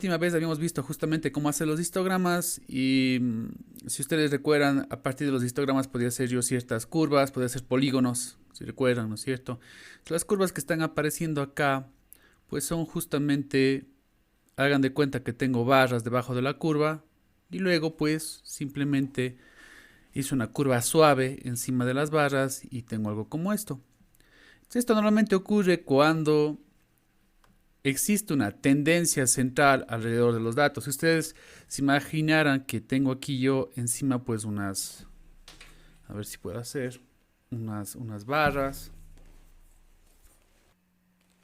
Última vez habíamos visto justamente cómo hacer los histogramas y si ustedes recuerdan, a partir de los histogramas podía hacer yo ciertas curvas, podía hacer polígonos, si recuerdan, ¿no es cierto? Las curvas que están apareciendo acá, pues son justamente, hagan de cuenta que tengo barras debajo de la curva y luego pues simplemente hice una curva suave encima de las barras y tengo algo como esto. Esto normalmente ocurre cuando existe una tendencia central alrededor de los datos. Si ustedes se imaginaran que tengo aquí yo encima pues unas, a ver si puedo hacer, unas barras.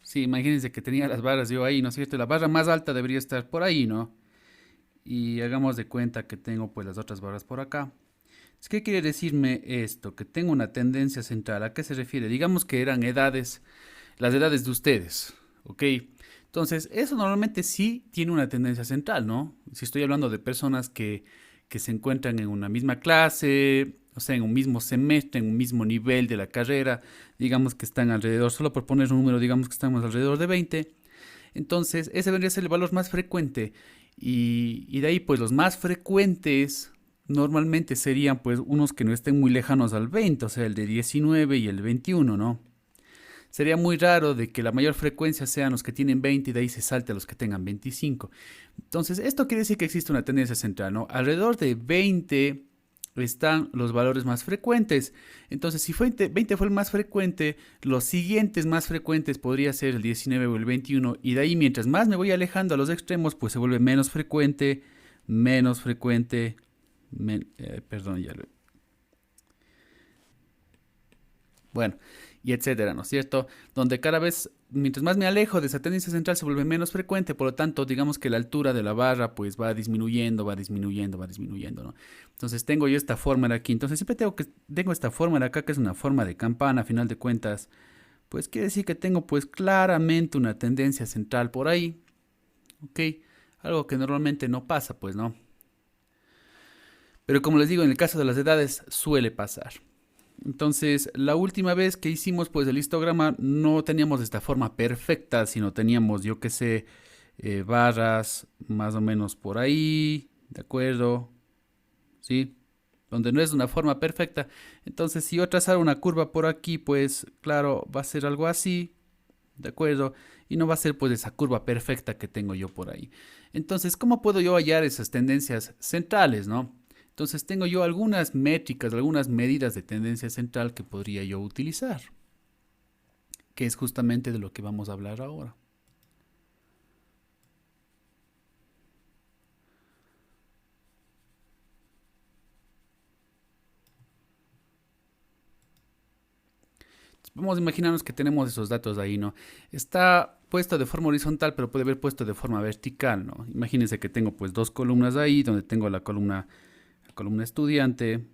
Sí, imagínense que tenía las barras yo ahí, ¿no es cierto? La barra más alta debería estar por ahí, ¿no? Y hagamos de cuenta que tengo pues las otras barras por acá. ¿Qué quiere decirme esto? Que tengo una tendencia central. ¿A qué se refiere? Digamos que eran edades, las edades de ustedes, ¿ok? Entonces, eso normalmente sí tiene una tendencia central, ¿no? Si estoy hablando de personas que se encuentran en una misma clase, o sea, en un mismo semestre, en un mismo nivel de la carrera, digamos que están alrededor, solo por poner un número, digamos que estamos alrededor de 20, entonces ese vendría a ser el valor más frecuente y de ahí pues los más frecuentes normalmente serían pues unos que no estén muy lejanos al 20, o sea, el de 19 y el 21, ¿no? Sería muy raro de que la mayor frecuencia sean los que tienen 20 y de ahí se salte a los que tengan 25. Entonces, esto quiere decir que existe una tendencia central, ¿no? Alrededor de 20 están los valores más frecuentes. Entonces, si 20 fue el más frecuente, los siguientes más frecuentes podría ser el 19 o el 21. Y de ahí, mientras más me voy alejando a los extremos, pues se vuelve menos frecuente, perdón, ya lo, bueno, y etcétera, ¿no es cierto? Donde cada vez, mientras más me alejo de esa tendencia central, se vuelve menos frecuente, por lo tanto, digamos que la altura de la barra pues va disminuyendo, va disminuyendo, va disminuyendo, ¿no? Entonces tengo yo esta forma de aquí, entonces siempre tengo esta forma de acá, que es una forma de campana, a final de cuentas, pues quiere decir que tengo pues claramente una tendencia central por ahí, ¿ok? Algo que normalmente no pasa, pues, ¿no? Pero como les digo, en el caso de las edades suele pasar. Entonces, la última vez que hicimos pues el histograma no teníamos esta forma perfecta, sino teníamos, yo qué sé, barras más o menos por ahí, ¿de acuerdo? ¿Sí? Donde no es una forma perfecta. Entonces, si yo trazara una curva por aquí, pues claro, va a ser algo así, ¿de acuerdo? Y no va a ser pues esa curva perfecta que tengo yo por ahí. Entonces, ¿cómo puedo yo hallar esas tendencias centrales, no? Entonces, tengo yo algunas métricas, algunas medidas de tendencia central que podría yo utilizar, que es justamente de lo que vamos a hablar ahora. Vamos a imaginarnos que tenemos esos datos ahí, ¿no? Está puesto de forma horizontal, pero puede haber puesto de forma vertical, ¿no? Imagínense que tengo pues dos columnas ahí, donde tengo la columna estudiante.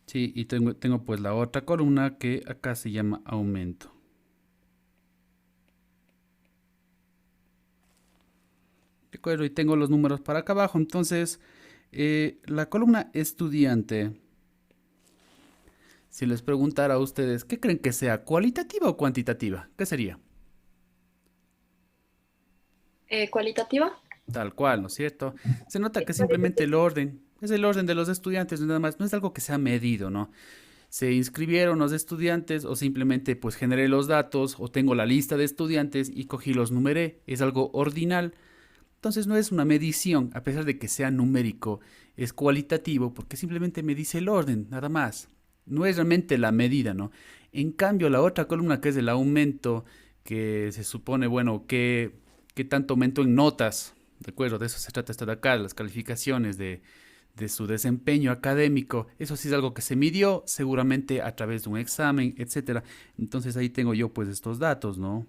Sí, y tengo pues la otra columna que acá se llama aumento. ¿De acuerdo? Y tengo los números para acá abajo. Entonces, la columna estudiante, si les preguntara a ustedes, ¿qué creen que sea? ¿Cualitativa o cuantitativa? ¿Qué sería? Cualitativa. Tal cual, ¿no es cierto? Se nota que simplemente el orden, es el orden de los estudiantes, nada más, no es algo que se ha medido, ¿no? Se inscribieron los estudiantes o simplemente pues generé los datos o tengo la lista de estudiantes y cogí los numeré, es algo ordinal. Entonces no es una medición, a pesar de que sea numérico, es cualitativo porque simplemente me dice el orden, nada más. No es realmente la medida, ¿no? En cambio, la otra columna que es el aumento, que se supone, bueno, que tanto aumento en notas, ¿de acuerdo? De eso se trata esto de acá, las calificaciones de su desempeño académico. Eso sí es algo que se midió seguramente a través de un examen, etcétera. Entonces ahí tengo yo pues estos datos, ¿no?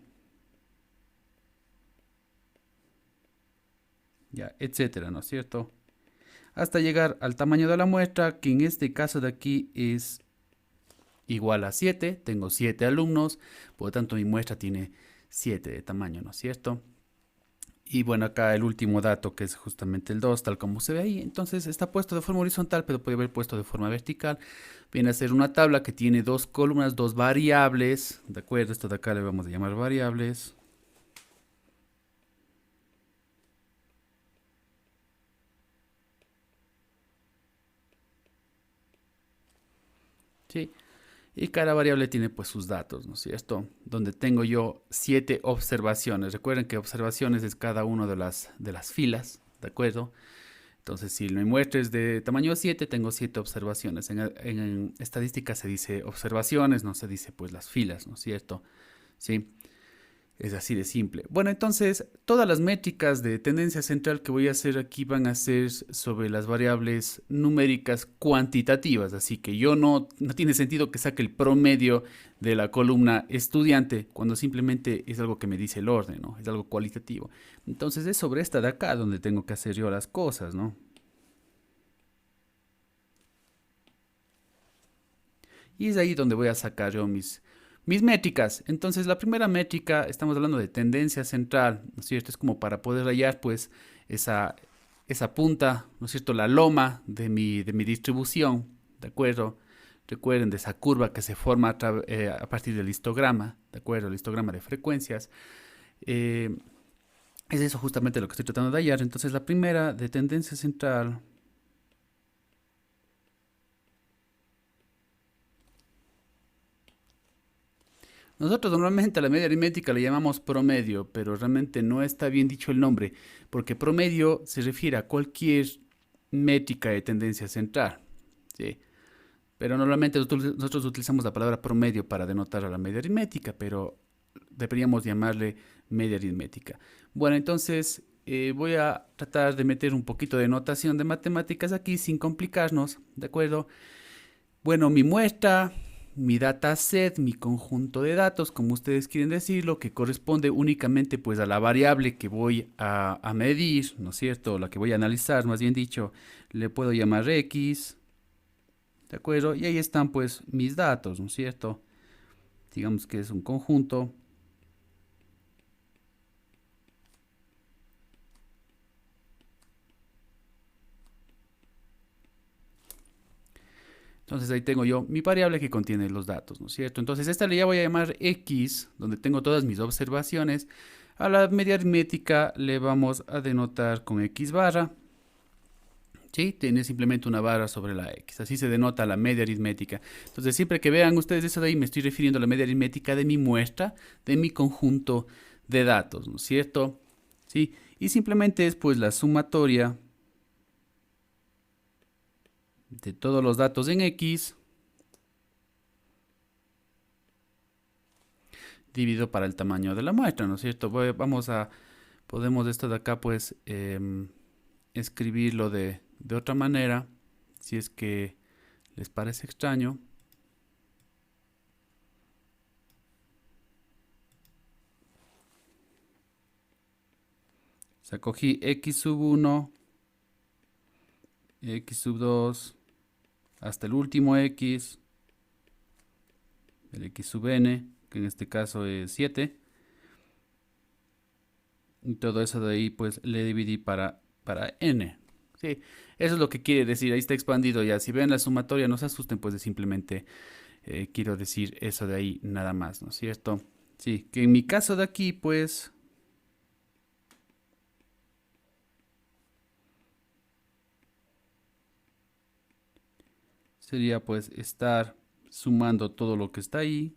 Ya, etcétera, ¿no es cierto? Hasta llegar al tamaño de la muestra, que en este caso de aquí es igual a 7. Tengo 7 alumnos, por lo tanto mi muestra tiene 7 de tamaño, ¿no es cierto? Y bueno, acá el último dato que es justamente el 2 tal como se ve ahí. Entonces está puesto de forma horizontal, pero puede haber puesto de forma vertical. Viene a ser una tabla que tiene dos columnas, dos variables. ¿De acuerdo? Esto de acá le vamos a llamar variables. ¿Sí? Y cada variable tiene pues sus datos, ¿no es cierto? Donde tengo yo 7 observaciones. Recuerden que observaciones es cada una de las filas, ¿de acuerdo? Entonces, si mi muestra es de tamaño 7, tengo 7 observaciones. En estadística se dice observaciones, no se dice pues las filas, ¿no es cierto? Sí. Es así de simple. Bueno, entonces todas las métricas de tendencia central que voy a hacer aquí van a ser sobre las variables numéricas cuantitativas. Así que yo no tiene sentido que saque el promedio de la columna estudiante cuando simplemente es algo que me dice el orden, ¿no? Es algo cualitativo. Entonces es sobre esta de acá donde tengo que hacer yo las cosas, ¿no? Y es ahí donde voy a sacar yo mis métricas. Entonces, la primera métrica, estamos hablando de tendencia central, ¿no es cierto? Es como para poder hallar, pues, esa, esa punta, ¿no es cierto? La loma de mi distribución, ¿de acuerdo? Recuerden de esa curva que se forma a partir del histograma, ¿de acuerdo? El histograma de frecuencias. Eh, es eso justamente lo que estoy tratando de hallar. Entonces, la primera de tendencia central. Nosotros normalmente a la media aritmética le llamamos promedio, pero realmente no está bien dicho el nombre, porque promedio se refiere a cualquier métrica de tendencia central, ¿sí? Pero normalmente nosotros utilizamos la palabra promedio para denotar a la media aritmética, pero deberíamos llamarle media aritmética. Bueno, entonces voy a tratar de meter un poquito de notación de matemáticas aquí sin complicarnos, ¿de acuerdo? Bueno, mi muestra, mi dataset, mi conjunto de datos, como ustedes quieren decirlo, que corresponde únicamente pues a la variable que voy a medir, ¿no es cierto? La que voy a analizar, más bien dicho, le puedo llamar X, ¿de acuerdo? Y ahí están pues mis datos, ¿no es cierto? Digamos que es un conjunto. Entonces ahí tengo yo mi variable que contiene los datos, ¿no es cierto? Entonces esta le ya voy a llamar X, donde tengo todas mis observaciones. A la media aritmética le vamos a denotar con X barra. ¿Sí? Tiene simplemente una barra sobre la X. Así se denota la media aritmética. Entonces siempre que vean ustedes eso de ahí, me estoy refiriendo a la media aritmética de mi muestra, de mi conjunto de datos, ¿no es cierto? ¿Sí? Y simplemente es pues la sumatoria de todos los datos en X dividido para el tamaño de la muestra, ¿no es cierto? Podemos esto de acá pues escribirlo de otra manera, si es que les parece extraño. O sea, cogí x sub 1, x sub 2, hasta el último x, el x sub n, que en este caso es 7. Y todo eso de ahí pues le dividí para n. Sí, eso es lo que quiere decir, ahí está expandido ya. Si ven la sumatoria, no se asusten, pues simplemente quiero decir eso de ahí nada más, ¿no es cierto? Sí, que en mi caso de aquí pues sería pues estar sumando todo lo que está ahí.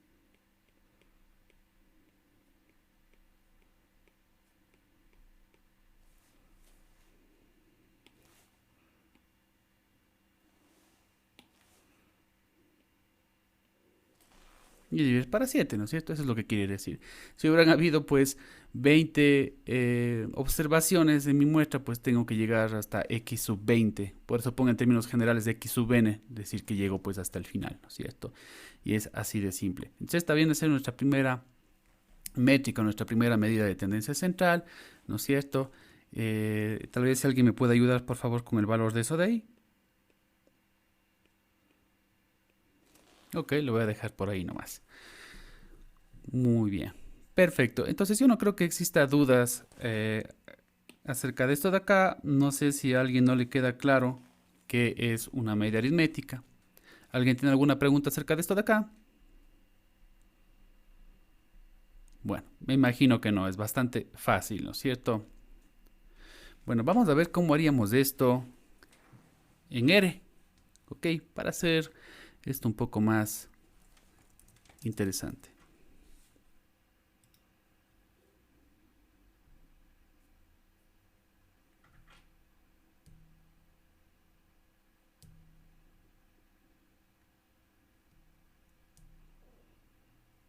Y dividir para 7, ¿no es cierto? Eso es lo que quiere decir. Si hubieran habido pues 20 observaciones en mi muestra, pues tengo que llegar hasta x sub 20. Por eso pongo en términos generales de x sub n, decir que llego pues hasta el final, ¿no es cierto? Y es así de simple. Entonces está bien hacer nuestra primera métrica, nuestra primera medida de tendencia central, ¿no es cierto? Tal vez si alguien me puede ayudar, por favor, con el valor de eso de ahí. Ok, lo voy a dejar por ahí nomás. Muy bien. Perfecto. Entonces yo no creo que exista dudas Acerca de esto de acá, no sé si a alguien no le queda claro qué es una media aritmética. ¿Alguien tiene alguna pregunta acerca de esto de acá? Bueno, me imagino que no, es bastante fácil, ¿no es cierto? Bueno, vamos a ver cómo haríamos esto en R, ¿ok? Para hacer esto un poco más interesante.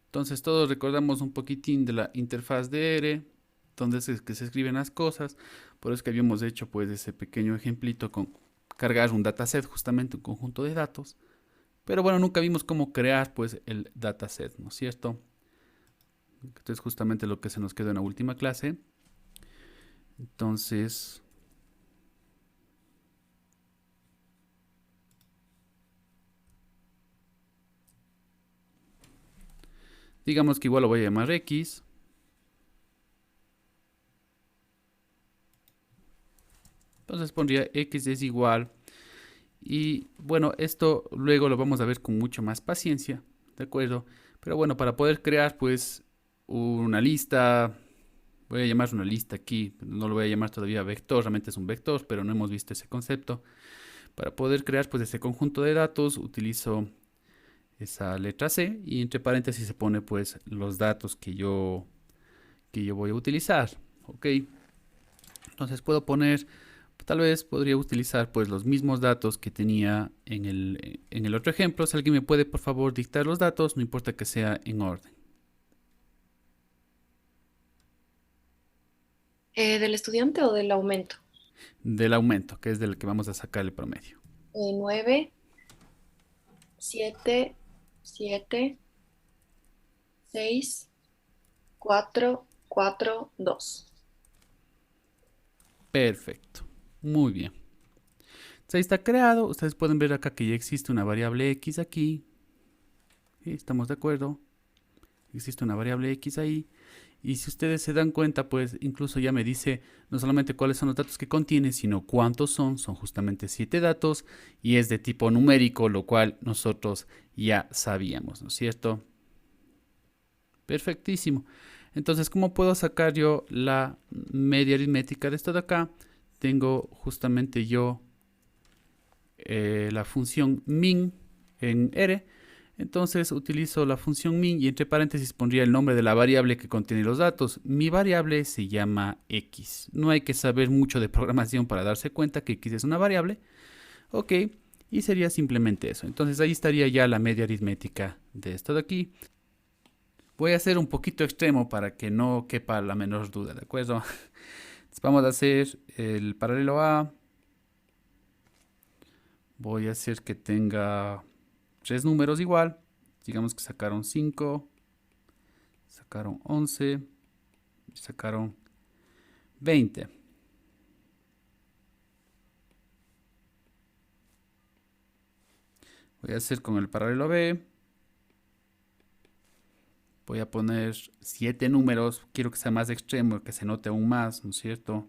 Entonces todos recordamos un poquitín de la interfaz de R, donde es que se escriben las cosas. Por eso es que habíamos hecho pues ese pequeño ejemplito con cargar un dataset, justamente un conjunto de datos. Pero bueno, nunca vimos cómo crear pues el dataset, ¿no es cierto? Esto es justamente lo que se nos quedó en la última clase. Entonces, digamos que igual lo voy a llamar X. Entonces pondría X es igual. Y bueno, esto luego lo vamos a ver con mucho más paciencia, ¿de acuerdo? Pero bueno, para poder crear pues una lista, voy a llamar una lista aquí, no lo voy a llamar todavía vector, realmente es un vector, pero no hemos visto ese concepto. Para poder crear pues ese conjunto de datos utilizo esa letra C y entre paréntesis se pone pues los datos que yo voy a utilizar, ¿ok? Entonces puedo poner, tal vez podría utilizar pues los mismos datos que tenía en el otro ejemplo. Si alguien me puede por favor dictar los datos, no importa que sea en orden. ¿Del estudiante o del aumento? Del aumento, que es del que vamos a sacar el promedio. 9, 7, 7, 6, 4, 4, 2. Perfecto. Muy bien. Entonces ahí está creado. Ustedes pueden ver acá que ya existe una variable X aquí. ¿Sí? ¿Estamos de acuerdo? Existe una variable X ahí. Y si ustedes se dan cuenta, pues incluso ya me dice no solamente cuáles son los datos que contiene, sino cuántos son. Son justamente 7 datos y es de tipo numérico, lo cual nosotros ya sabíamos, ¿no es cierto? Perfectísimo. Entonces, ¿cómo puedo sacar yo la media aritmética de esto de acá? Tengo justamente yo la función min en R. Entonces utilizo la función min y entre paréntesis pondría el nombre de la variable que contiene los datos. Mi variable se llama x. No hay que saber mucho de programación para darse cuenta que x es una variable. Ok, y sería simplemente eso. Entonces ahí estaría ya la media aritmética de esto de aquí. Voy a hacer un poquito extremo para que no quepa la menor duda, ¿de acuerdo? Entonces vamos a hacer el paralelo A. Voy a hacer que tenga tres números igual. Digamos que sacaron 5, sacaron 11 y sacaron 20. Voy a hacer con el paralelo B. Voy a poner 7 números. Quiero que sea más extremo, que se note aún más, ¿no es cierto?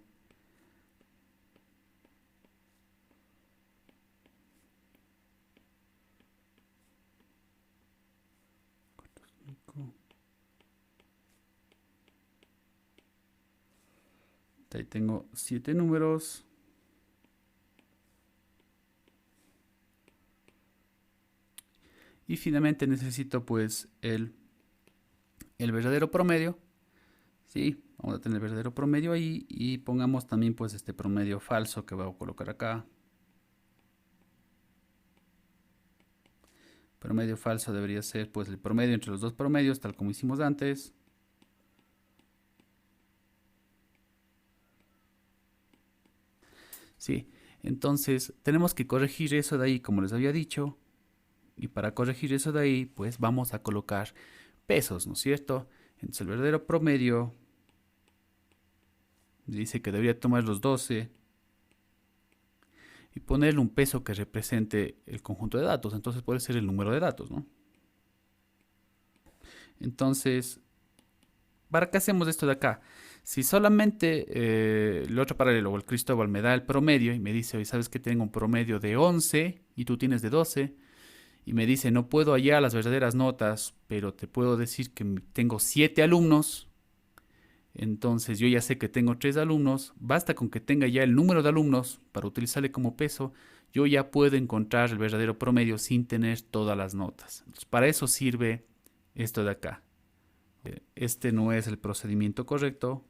Ahí tengo 7 números. Y finalmente necesito pues el verdadero promedio. Sí, vamos a tener el verdadero promedio ahí y pongamos también pues este promedio falso que voy a colocar acá. Promedio falso debería ser pues el promedio entre los dos promedios, tal como hicimos antes. Sí, entonces tenemos que corregir eso de ahí, como les había dicho. Y para corregir eso de ahí, pues vamos a colocar pesos, ¿no es cierto? Entonces el verdadero promedio dice que debería tomar los 12 y ponerle un peso que represente el conjunto de datos. Entonces puede ser el número de datos, ¿no? Entonces, ¿para qué hacemos esto de acá? Si solamente el otro paralelo o el Cristóbal me da el promedio y me dice, oye, sabes que tengo un promedio de 11 y tú tienes de 12, y me dice, no puedo hallar las verdaderas notas, pero te puedo decir que tengo 7 alumnos, entonces yo ya sé que tengo 3 alumnos, basta con que tenga ya el número de alumnos para utilizarle como peso, yo ya puedo encontrar el verdadero promedio sin tener todas las notas. Entonces, para eso sirve esto de acá. Este no es el procedimiento correcto,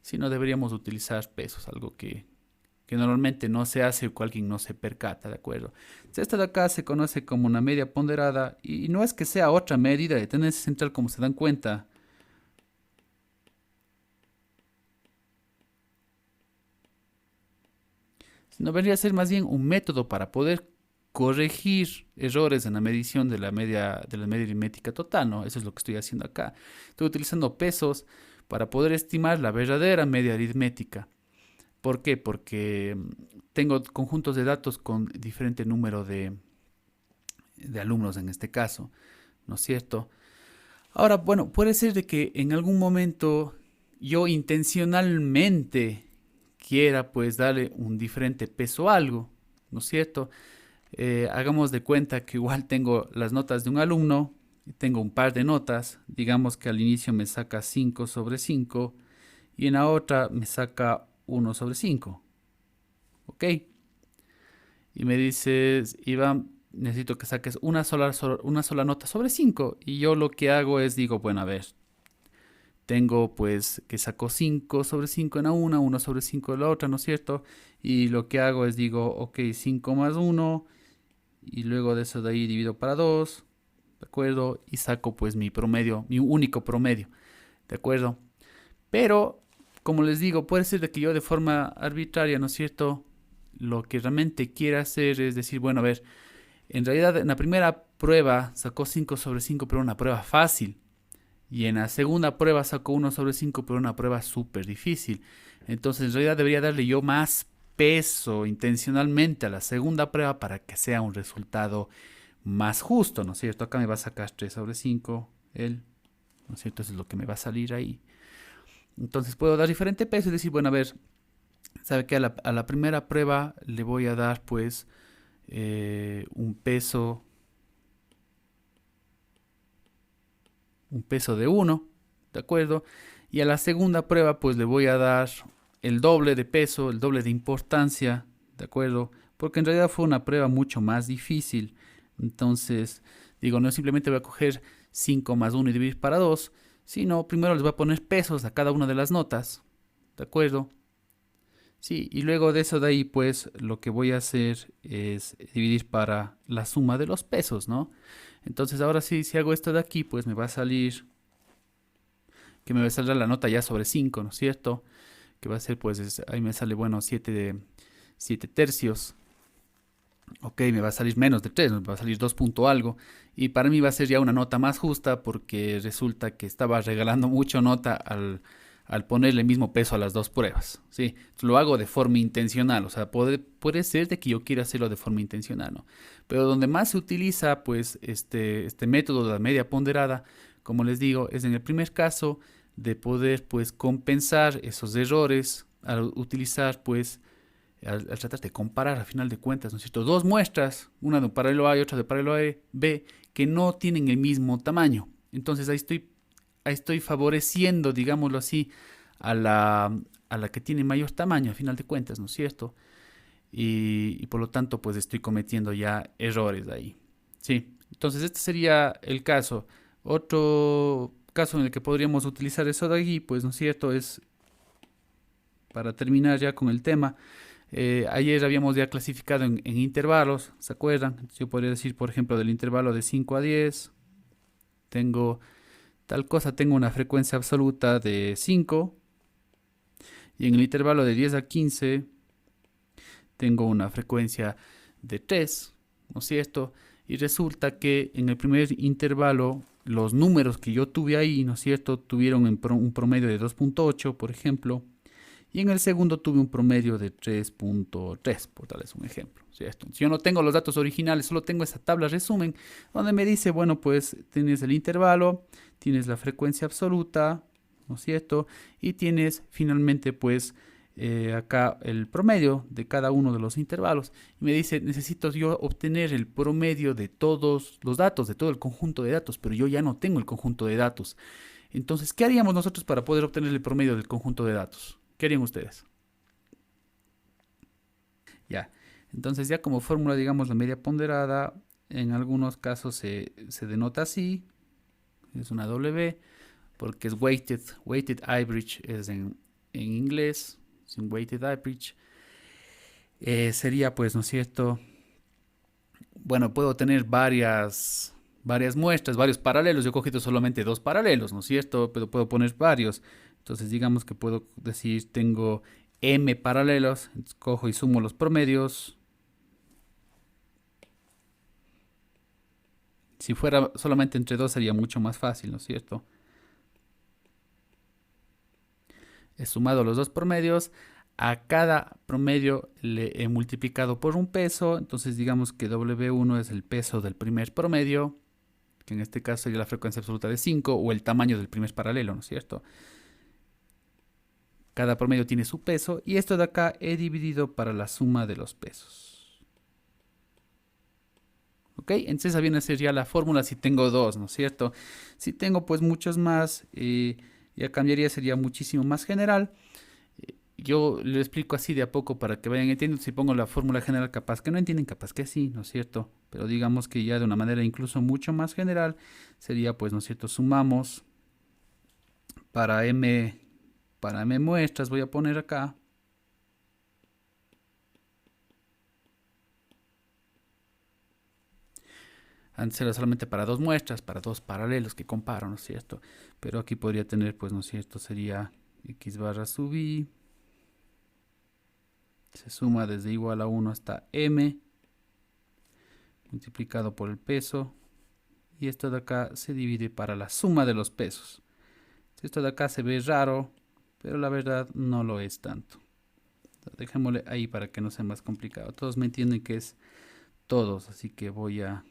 sino deberíamos utilizar pesos, algo que normalmente no se hace o alguien no se percata, ¿de acuerdo? Entonces, esta de acá se conoce como una media ponderada y no es que sea otra medida de tendencia central como se dan cuenta. Sino vendría a ser más bien un método para poder corregir errores en la medición de la media aritmética total, ¿no? Eso es lo que estoy haciendo acá. Estoy utilizando pesos para poder estimar la verdadera media aritmética. ¿Por qué? Porque tengo conjuntos de datos con diferente número de alumnos en este caso, ¿no es cierto? Ahora, bueno, puede ser de que en algún momento yo intencionalmente quiera pues darle un diferente peso a algo, ¿no es cierto? Hagamos de cuenta que igual tengo las notas de un alumno, y tengo un par de notas, digamos que al inicio me saca 5 sobre 5 y en la otra me saca 1/5, ¿ok? Y me dices, Iván, necesito que saques una sola nota sobre 5 y yo lo que hago es digo, bueno, a ver, tengo pues que saco 5 sobre 5 en la una, 1/5 en la otra, ¿no es cierto? Y lo que hago es digo, ok, 5 más 1 y luego de eso de ahí divido para 2, ¿de acuerdo? Y saco pues mi promedio, mi único promedio, ¿de acuerdo? Pero, como les digo, puede ser de que yo de forma arbitraria, ¿no es cierto? Lo que realmente quiera hacer es decir, bueno, a ver, en realidad en la primera prueba sacó 5 sobre 5, pero una prueba fácil. Y en la segunda prueba sacó 1/5, pero una prueba súper difícil. Entonces, en realidad debería darle yo más peso intencionalmente a la segunda prueba para que sea un resultado más justo, ¿no es cierto? Acá me va a sacar 3/5, él, ¿no es cierto? Eso es lo que me va a salir ahí. Entonces puedo dar diferente peso y decir, bueno, a ver, ¿sabe qué? A la primera prueba le voy a dar pues un peso, de 1, ¿de acuerdo? Y a la segunda prueba pues le voy a dar el doble de peso, el doble de importancia, ¿de acuerdo? Porque en realidad fue una prueba mucho más difícil. Entonces, digo, no simplemente voy a coger 5 más 1 y dividir para 2, sino primero les voy a poner pesos a cada una de las notas, ¿de acuerdo? Sí, y luego de eso de ahí, pues lo que voy a hacer es dividir para la suma de los pesos, ¿no? Entonces ahora sí, si hago esto de aquí, pues me va a salir, que me va a salir la nota ya sobre 5, ¿no es cierto? Que va a ser, pues, ahí me sale, bueno, 7 tercios. Ok, me va a salir menos de 3, me va a salir 2 punto algo. Y para mí va a ser ya una nota más justa porque resulta que estaba regalando mucho nota al ponerle el mismo peso a las dos pruebas. ¿Sí? Lo hago de forma intencional, o sea, puede ser de que yo quiera hacerlo de forma intencional, ¿no? Pero donde más se utiliza, pues, este método de la media ponderada, como les digo, es en el primer caso de poder, pues, compensar esos errores al utilizar, pues, al tratar de comparar a final de cuentas, ¿no es cierto? Dos muestras, una de un paralelo A y otra de paralelo B, que no tienen el mismo tamaño. Entonces ahí estoy favoreciendo, digámoslo así, a la que tiene mayor tamaño a final de cuentas, ¿no es cierto? Y por lo tanto, pues estoy cometiendo ya errores ahí. Sí, entonces este sería el caso. Otro caso en el que podríamos utilizar eso de aquí, pues, ¿no es cierto? Es, para terminar ya con el tema, ayer habíamos ya clasificado en intervalos, ¿se acuerdan? Entonces yo podría decir, por ejemplo, del intervalo de 5 a 10, tengo tal cosa, tengo una frecuencia absoluta de 5, y en el intervalo de 10 a 15 tengo una frecuencia de 3, ¿no es cierto? Y resulta que en el primer intervalo los números que yo tuve ahí, ¿no es cierto?, tuvieron un promedio de 2.8, por ejemplo, y en el segundo tuve un promedio de 3.3, por darles un ejemplo, ¿cierto? Si yo no tengo los datos originales, solo tengo esa tabla resumen, donde me dice, bueno, pues tienes el intervalo, tienes la frecuencia absoluta, ¿no es cierto? Y tienes finalmente pues acá el promedio de cada uno de los intervalos. Y me dice, necesito yo obtener el promedio de todos los datos, de todo el conjunto de datos, pero yo ya no tengo el conjunto de datos. Entonces, ¿qué haríamos nosotros para poder obtener el promedio del conjunto de datos? ¿Qué harían ustedes? Ya, entonces ya como fórmula, digamos, la media ponderada, en algunos casos se denota así, es una W, porque es weighted average es en inglés, sin weighted average. Sería pues, ¿no es cierto? Bueno, puedo tener varias muestras, varios paralelos. Yo he cogido solamente dos paralelos, ¿no es cierto? Pero puedo poner varios. Entonces digamos que puedo decir, tengo m paralelos, entonces cojo y sumo los promedios. Si fuera solamente entre dos sería mucho más fácil, ¿no es cierto? He sumado los dos promedios. A cada promedio le he multiplicado por un peso. Entonces digamos que W1 es el peso del primer promedio, que en este caso sería la frecuencia absoluta de 5 o el tamaño del primer paralelo, ¿no es cierto? Cada promedio tiene su peso y esto de acá he dividido para la suma de los pesos. ¿Ok? Entonces esa viene a ser ya la fórmula si tengo dos, ¿no es cierto? Si tengo pues muchos más, ya cambiaría, sería muchísimo más general. Yo lo explico así de a poco para que vayan entendiendo. Si pongo la fórmula general, capaz que no entienden, capaz que sí, ¿no es cierto? Pero digamos que ya de una manera incluso mucho más general, sería pues, ¿no es cierto? Sumamos para m, muestras, voy a poner acá. Antes era solamente para dos muestras, para dos paralelos que comparo, ¿no es cierto? Pero aquí podría tener, pues, ¿no es cierto? Sería x barra sub i. Se suma desde igual a 1 hasta m, multiplicado por el peso. Y esto de acá se divide para la suma de los pesos. Esto de acá se ve raro, pero la verdad no lo es tanto. Dejémosle ahí para que no sea más complicado. Todos me entienden que es todos, así que voy a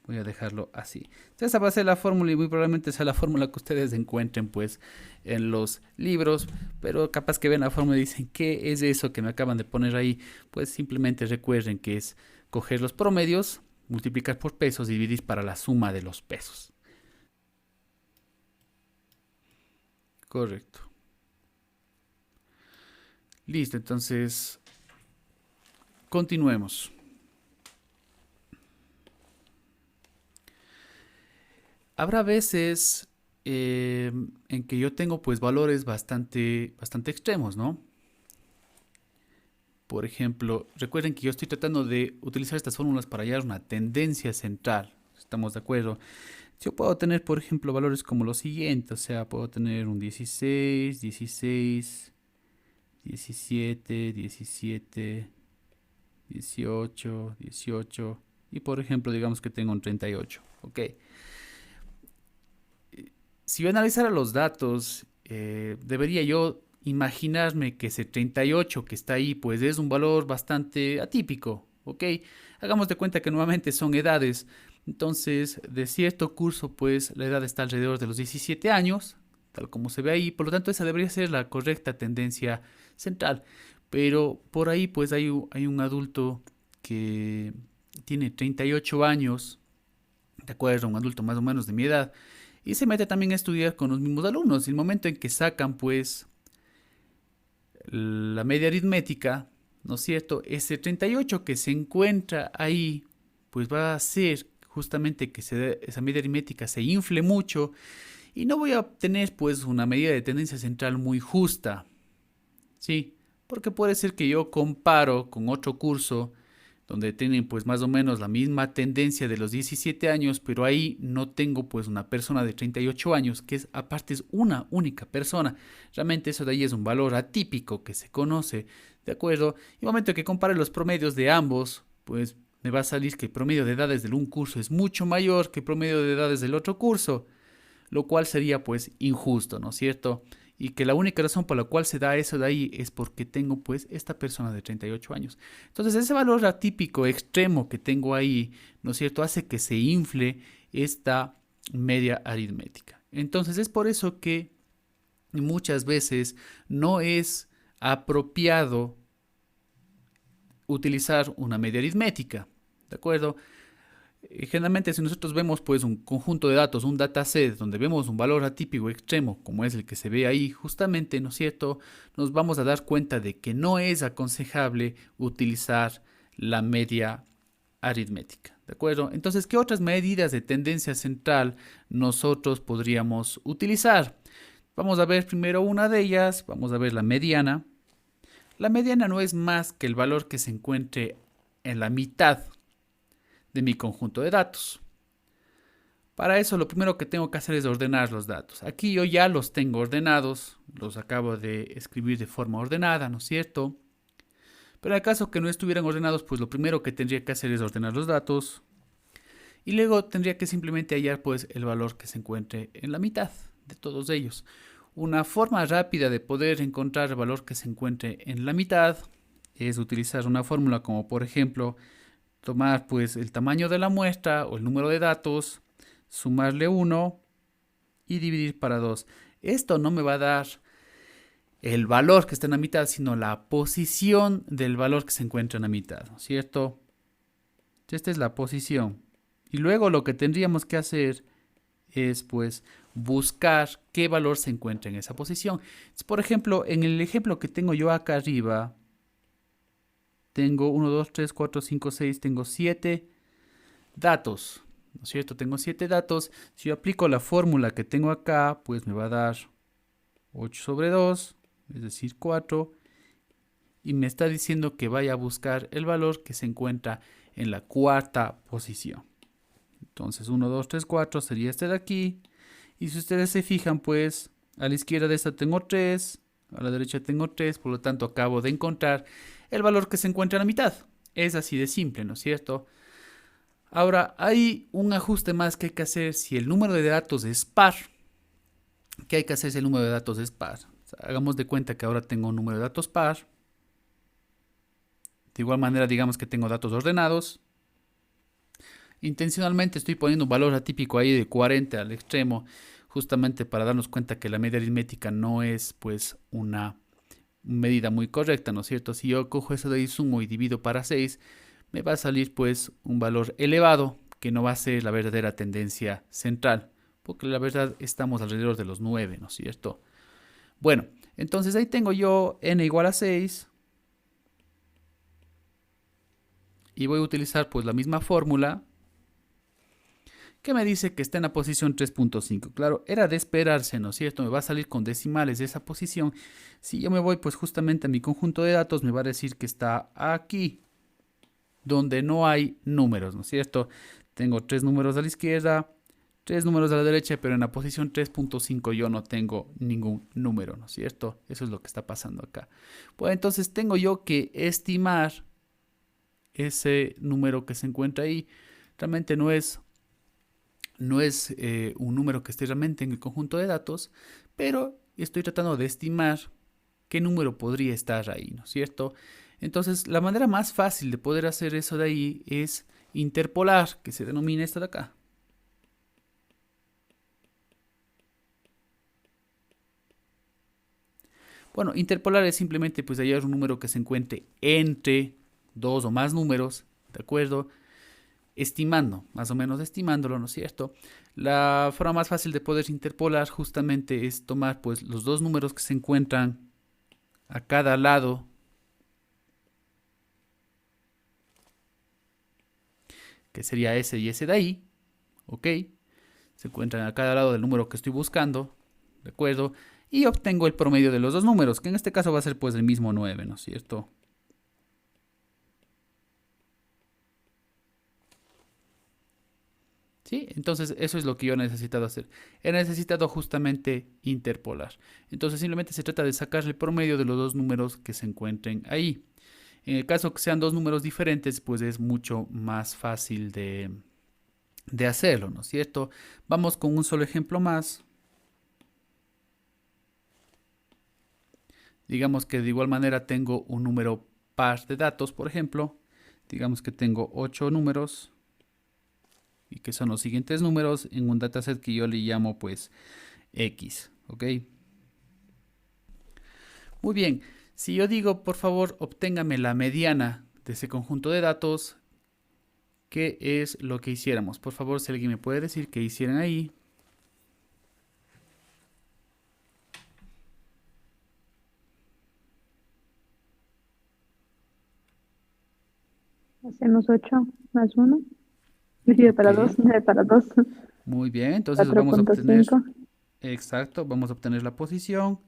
dejarlo así. Entonces esa va a ser la fórmula y muy probablemente sea la fórmula que ustedes encuentren pues en los libros, pero capaz que ven la fórmula y dicen, ¿qué es eso que me acaban de poner ahí? Pues simplemente recuerden que es coger los promedios, multiplicar por pesos y dividir para la suma de los pesos. Correcto. Listo, entonces continuemos. Habrá veces en que yo tengo pues valores bastante extremos, ¿no? Por ejemplo, recuerden que yo estoy tratando de utilizar estas fórmulas para hallar una tendencia central. ¿Estamos de acuerdo? Yo puedo tener, por ejemplo, valores como los siguientes. O sea, puedo tener un 16, 16, 17, 17, 18, 18. Y por ejemplo, digamos que tengo un 38. ¿Ok? Si yo analizara los datos, debería yo imaginarme que ese 38 que está ahí, pues es un valor bastante atípico, ¿ok? Hagamos de cuenta que nuevamente son edades. Entonces, de cierto curso, pues la edad está alrededor de los 17 años, tal como se ve ahí. Por lo tanto, esa debería ser la correcta tendencia central. Pero por ahí, pues hay un adulto que tiene 38 años, de acuerdo, un adulto más o menos de mi edad, y se mete también a estudiar con los mismos alumnos. Y el momento en que sacan, pues, la media aritmética, ¿no es cierto? Ese 38 que se encuentra ahí, pues va a hacer justamente que esa media aritmética se infle mucho y no voy a obtener, pues, una medida de tendencia central muy justa, ¿sí? Porque puede ser que yo comparo con otro curso donde tienen pues más o menos la misma tendencia de los 17 años, pero ahí no tengo pues una persona de 38 años, que es aparte es una única persona. Realmente eso de ahí es un valor atípico que se conoce, ¿de acuerdo? Y el momento que compare los promedios de ambos, pues me va a salir que el promedio de edades del un curso es mucho mayor que el promedio de edades del otro curso, lo cual sería pues injusto, ¿no es cierto? Y que la única razón por la cual se da eso de ahí es porque tengo pues esta persona de 38 años. Entonces ese valor atípico extremo que tengo ahí, ¿no es cierto?, hace que se infle esta media aritmética. Entonces es por eso que muchas veces no es apropiado utilizar una media aritmética, ¿de acuerdo? Generalmente si nosotros vemos pues un conjunto de datos, un dataset donde vemos un valor atípico extremo como es el que se ve ahí, justamente, ¿no es cierto? Nos vamos a dar cuenta de que no es aconsejable utilizar la media aritmética, ¿de acuerdo? Entonces, ¿qué otras medidas de tendencia central nosotros podríamos utilizar? Vamos a ver primero una de ellas, vamos a ver la mediana. La mediana no es más que el valor que se encuentre en la mitad de mi conjunto de datos. Para eso lo primero que tengo que hacer es ordenar los datos. Aquí yo ya los tengo ordenados, los acabo de escribir de forma ordenada, ¿no es cierto? Pero en el caso que no estuvieran ordenados, pues lo primero que tendría que hacer es ordenar los datos y luego tendría que simplemente hallar pues el valor que se encuentre en la mitad de todos ellos. Una forma rápida de poder encontrar el valor que se encuentre en la mitad es utilizar una fórmula como por ejemplo tomar pues el tamaño de la muestra o el número de datos, sumarle 1 y dividir para 2. Esto no me va a dar el valor que está en la mitad, sino la posición del valor que se encuentra en la mitad, ¿no es cierto? Esta es la posición. Y luego lo que tendríamos que hacer es pues buscar qué valor se encuentra en esa posición. Por ejemplo, en el ejemplo que tengo yo acá arriba, tengo 1, 2, 3, 4, 5, 6, tengo 7 datos, ¿no es cierto? Tengo 7 datos. Si yo aplico la fórmula que tengo acá, pues me va a dar 8 sobre 2, es decir, 4. Y me está diciendo que vaya a buscar el valor que se encuentra en la cuarta posición. Entonces 1, 2, 3, 4 sería este de aquí. Y si ustedes se fijan, pues a la izquierda de esta tengo 3, a la derecha tengo 3, por lo tanto acabo de encontrar el valor que se encuentra en la mitad. Es así de simple, ¿no es cierto? Ahora, hay un ajuste más que hay que hacer si el número de datos es par. ¿Qué hay que hacer si el número de datos es par? O sea, hagamos de cuenta que ahora tengo un número de datos par. De igual manera, digamos que tengo datos ordenados. Intencionalmente estoy poniendo un valor atípico ahí de 40 al extremo, justamente para darnos cuenta que la media aritmética no es pues una medida muy correcta, ¿no es cierto? Si yo cojo eso de ahí, sumo y divido para 6, me va a salir pues un valor elevado que no va a ser la verdadera tendencia central, porque la verdad estamos alrededor de los 9, ¿no es cierto? Bueno, entonces ahí tengo yo n igual a 6 y voy a utilizar pues la misma fórmula que me dice que está en la posición 3.5. Claro, era de esperarse, ¿no es cierto? Me va a salir con decimales de esa posición. Si yo me voy pues justamente a mi conjunto de datos, me va a decir que está aquí, donde no hay números, ¿no es cierto? Tengo 3 números a la izquierda, 3 números a la derecha, pero en la posición 3.5 yo no tengo ningún número, ¿no es cierto? Eso es lo que está pasando acá. Pues entonces tengo yo que estimar ese número que se encuentra ahí. Realmente no es un número que esté realmente en el conjunto de datos, pero estoy tratando de estimar qué número podría estar ahí, ¿no es cierto? Entonces, la manera más fácil de poder hacer eso de ahí es interpolar, que se denomina esto de acá. Bueno, interpolar es simplemente pues hallar un número que se encuentre entre dos o más números, ¿de acuerdo? Estimando, más o menos estimándolo, ¿no es cierto? La forma más fácil de poder interpolar justamente es tomar pues los dos números que se encuentran a cada lado que sería ese y ese de ahí, ¿ok? Se encuentran a cada lado del número que estoy buscando, ¿de acuerdo? Y obtengo el promedio de los dos números, que en este caso va a ser pues el mismo 9, ¿no es cierto? ¿Sí? Entonces eso es lo que yo he necesitado hacer. He necesitado justamente interpolar. Entonces simplemente se trata de sacar el promedio de los dos números que se encuentren ahí. En el caso que sean dos números diferentes, pues es mucho más fácil de hacerlo, ¿no es cierto? Vamos con un solo ejemplo más. Digamos que de igual manera tengo un número par de datos, por ejemplo. Digamos que tengo 8 números. y que son los siguientes números en un dataset que yo le llamo pues X, ¿ok? Muy bien, si yo digo por favor obténgame la mediana de ese conjunto de datos, ¿qué es lo que hiciéramos? Por favor, si alguien me puede decir qué hicieran ahí. Hacemos 8 más 1. 9 Ok, para 2, 9 para 2. muy bien, entonces vamos a obtener, 4.5. exacto, vamos a obtener la posición.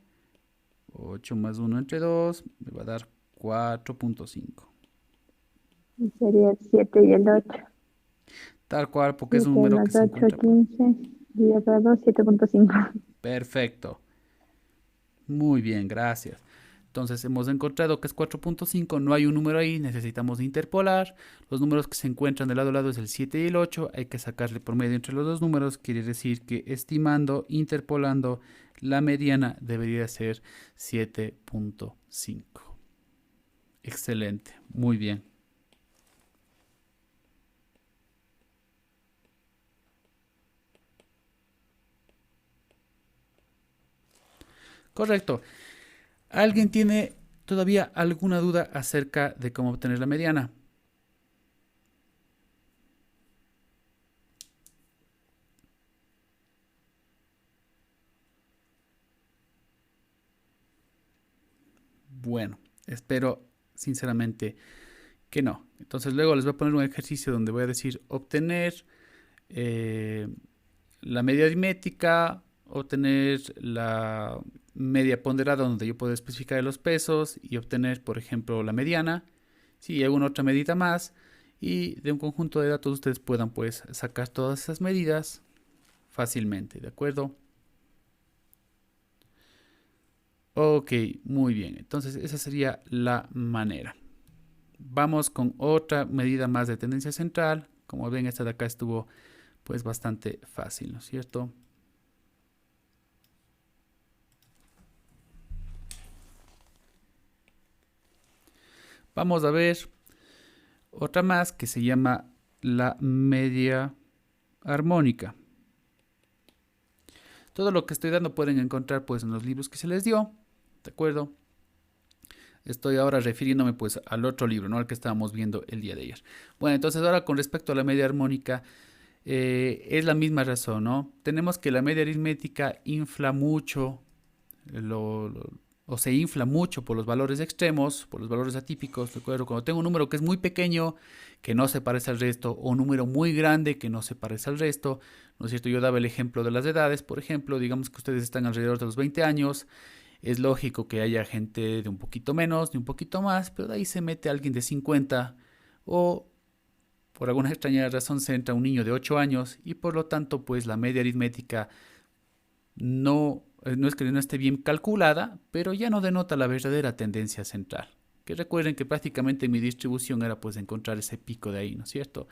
8 más 1 entre 2 me va a dar 4.5. Y sería el 7 y el 8. Tal cual, porque es un 7 número que más se 8, encuentra. 15. 10 para 2, 7.5. Perfecto. Muy bien, gracias. Entonces hemos encontrado que es 4.5, no hay un número ahí, necesitamos interpolar. Los números que se encuentran de lado a lado es el 7 y el 8, hay que sacarle por medio entre los dos números, quiere decir que estimando, interpolando, la mediana debería ser 7.5. Excelente, muy bien. Correcto. ¿Alguien tiene todavía alguna duda acerca de cómo obtener la mediana? Bueno, espero sinceramente que no. Entonces luego les voy a poner un ejercicio donde voy a decir obtener eh, la media aritmética, obtener la media ponderada donde yo puedo especificar los pesos y obtener, por ejemplo, la mediana. Si hay alguna otra medida más y de un conjunto de datos ustedes puedan pues sacar todas esas medidas fácilmente, ¿de acuerdo? Ok, muy bien. Entonces esa sería la manera. Vamos con otra medida más de tendencia central. Como ven, esta de acá estuvo pues bastante fácil, ¿no es cierto? Vamos a ver otra más que se llama la media armónica. Todo lo que estoy dando pueden encontrar pues en los libros que se les dio, ¿de acuerdo? Estoy ahora refiriéndome pues al otro libro, ¿no? Al que estábamos viendo el día de ayer. Bueno, entonces ahora con respecto a la media armónica, es la misma razón, ¿no? Tenemos que la media aritmética infla mucho o se infla mucho por los valores extremos, por los valores atípicos, ¿de acuerdo? Cuando tengo un número que es muy pequeño, que no se parece al resto, o un número muy grande que no se parece al resto, ¿no es cierto? Yo daba el ejemplo de las edades, por ejemplo, digamos que ustedes están alrededor de los 20 años, es lógico que haya gente de un poquito menos, de un poquito más, pero de ahí se mete alguien de 50 o por alguna extraña razón se entra un niño de 8 años y por lo tanto pues la media aritmética no es que no esté bien calculada, pero ya no denota la verdadera tendencia central. Que recuerden que prácticamente mi distribución era pues encontrar ese pico de ahí, ¿no es cierto?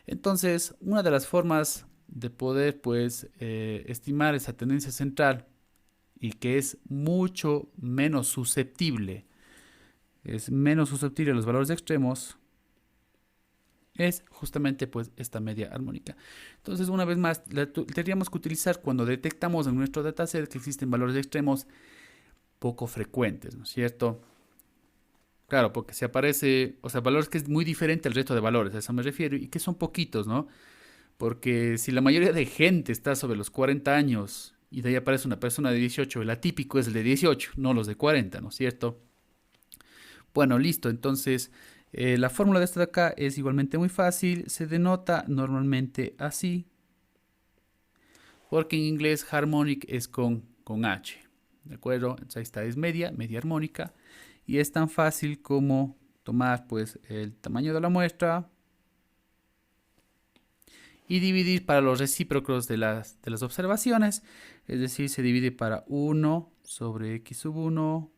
Entonces, una de las formas de poder pues estimar esa tendencia central y que es menos susceptible a los valores extremos, es justamente pues esta media armónica. Entonces, una vez más, la tendríamos que utilizar cuando detectamos en nuestro dataset que existen valores extremos poco frecuentes, ¿no es cierto? Claro, porque si aparece, o sea, valores que es muy diferente al resto de valores, a eso me refiero, y que son poquitos, ¿no? Porque si la mayoría de gente está sobre los 40 años y de ahí aparece una persona de 18, el atípico es el de 18, no los de 40, ¿no es cierto? Bueno, listo. Entonces, la fórmula de esta de acá es igualmente muy fácil. Se denota normalmente así, porque en inglés harmonic es con H. ¿De acuerdo? Entonces ahí está, es media, media armónica. Y es tan fácil como tomar pues el tamaño de la muestra y dividir para los recíprocos de las observaciones. Es decir, se divide para 1 sobre x sub 1,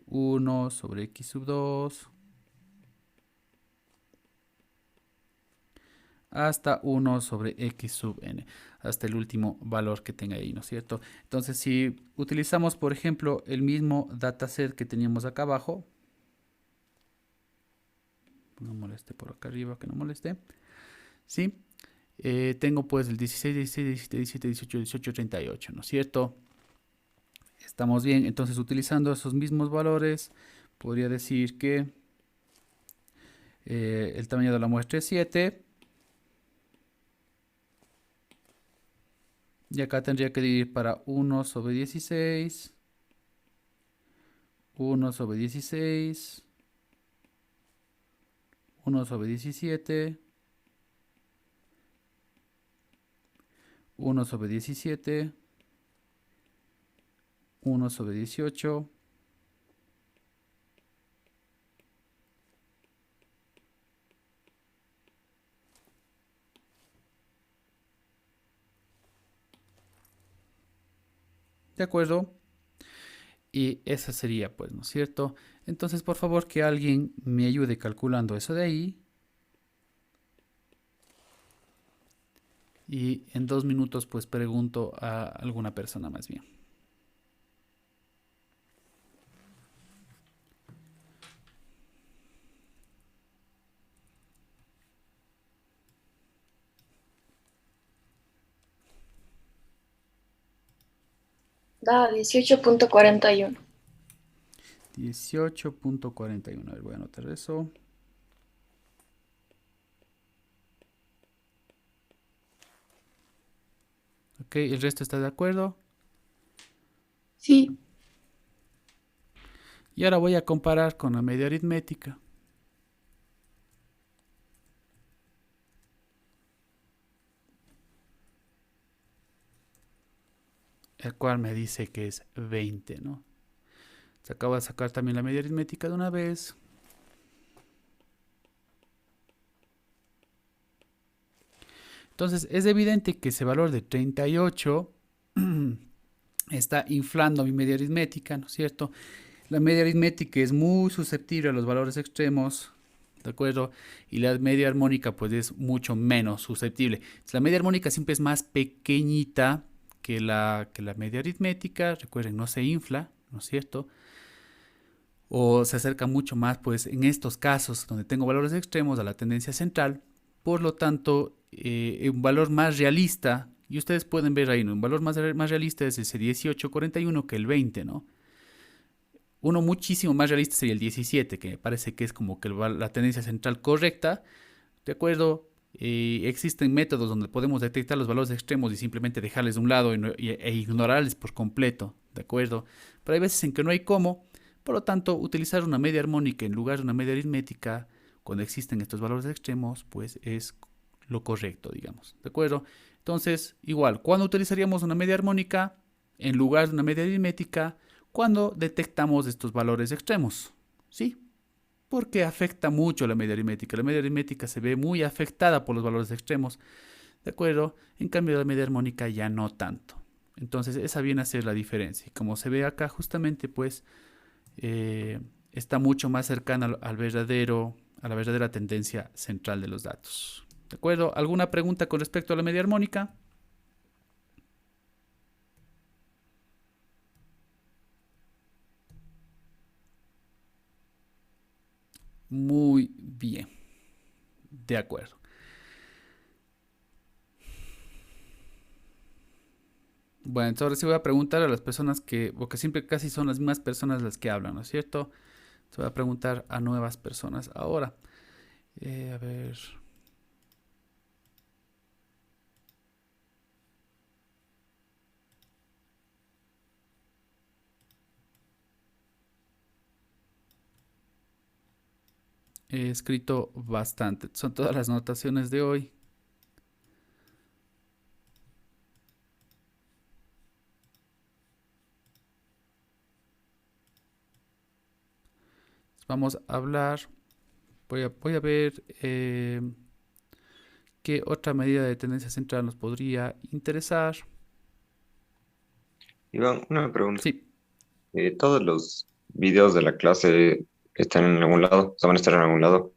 1 sobre x sub 2, hasta 1 sobre x sub n, hasta el último valor que tenga ahí, ¿no es cierto? Entonces, si utilizamos, por ejemplo, el mismo dataset que teníamos acá abajo, no moleste por acá arriba, que no moleste, ¿sí? tengo pues el 16, 16, 17, 17, 18, 18, 38, ¿no es cierto? Estamos bien, entonces utilizando esos mismos valores, podría decir que el tamaño de la muestra es 7. Y acá tendría que dividir para 1 sobre 16, 1 sobre 16, 1 sobre 17, 1 sobre 17, 1 sobre 18, ¿de acuerdo? Y esa sería, pues, ¿no es cierto? Entonces, por favor, que alguien me ayude calculando eso de ahí. Y en 2 minutos, pues, pregunto a alguna persona más bien. Da 18.41. 18.41. A ver, voy a anotar eso. Ok, ¿el resto está de acuerdo? Sí. Y ahora voy a comparar con la media aritmética. El cual me dice que es 20, ¿no? Se acaba de sacar también la media aritmética de una vez. Entonces es evidente que ese valor de 38 está inflando mi media aritmética, ¿no es cierto? La media aritmética es muy susceptible a los valores extremos, ¿de acuerdo? Y la media armónica pues es mucho menos susceptible. La media armónica siempre es más pequeñita que la media aritmética, recuerden, no se infla, ¿no es cierto? O se acerca mucho más, pues en estos casos donde tengo valores extremos a la tendencia central, por lo tanto, un valor más realista, y ustedes pueden ver ahí, ¿no? Un valor más realista es ese 18,41 que el 20, ¿no? Uno muchísimo más realista sería el 17, que me parece que es como que la tendencia central correcta, ¿de acuerdo? Existen métodos donde podemos detectar los valores extremos y simplemente dejarles de un lado e ignorarles por completo, ¿de acuerdo? Pero hay veces en que no hay cómo, por lo tanto, utilizar una media armónica en lugar de una media aritmética cuando existen estos valores extremos, pues es lo correcto, digamos, ¿de acuerdo? Entonces, igual, ¿cuándo utilizaríamos una media armónica en lugar de una media aritmética? Cuando detectamos estos valores extremos, ¿sí? Porque afecta mucho la media aritmética. La media aritmética se ve muy afectada por los valores extremos, ¿de acuerdo? En cambio, la media armónica ya no tanto. Entonces, esa viene a ser la diferencia. Y como se ve acá, justamente, pues, está mucho más cercana a la verdadera tendencia central de los datos. ¿De acuerdo? ¿Alguna pregunta con respecto a la media armónica? Muy bien. De acuerdo. Bueno, entonces ahora sí voy a preguntar a las personas porque siempre casi son las mismas personas las que hablan, ¿no es cierto? Entonces voy a preguntar a nuevas personas ahora. A ver. He escrito bastante. Son todas las notaciones de hoy. Vamos a hablar. Voy a ver qué otra medida de tendencia central nos podría interesar. Iván, una pregunta. Sí, ¿Todos los videos de la clase están en algún lado? ¿O sea, van a estar en algún lado?